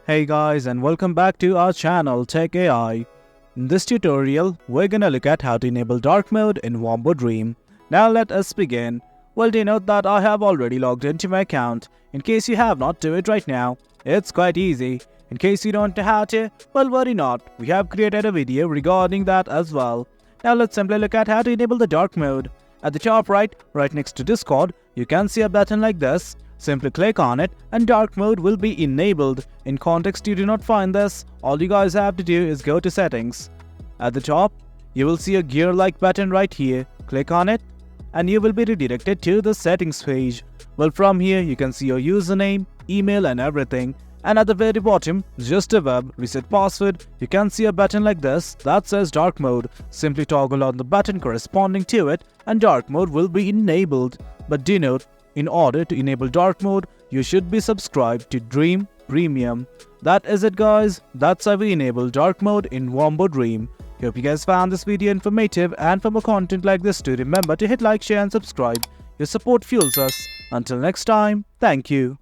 Hey guys, and welcome back to our channel Tech AI. In this tutorial, we're gonna look at how to enable dark mode in Wombo Dream. Now let us begin. Well, do note that I have already logged into my account. In case you have not, do it right now. It's quite easy. In case you don't know how to, well, worry not. We have created a video regarding that as well. Now let's simply look at how to enable the dark mode. At the top right next to Discord, you can see a button like this. Simply click on it and dark mode will be enabled. In context you do not find this, all you guys have to do is go to settings. At the top, you will see a gear like button right here. Click on it and you will be redirected to the settings page. Well, from here you can see your username, email and everything. And at the very bottom, just above reset password, you can see a button like this that says dark mode. Simply toggle on the button corresponding to it and dark mode will be enabled. But do note, in order to enable dark mode, you should be subscribed to Dream Premium. That is it guys, that's how we enable dark mode in Wombo Dream. Hope you guys found this video informative, and for more content like this, do remember to hit like, share and subscribe. Your support fuels us. Until next time, thank you.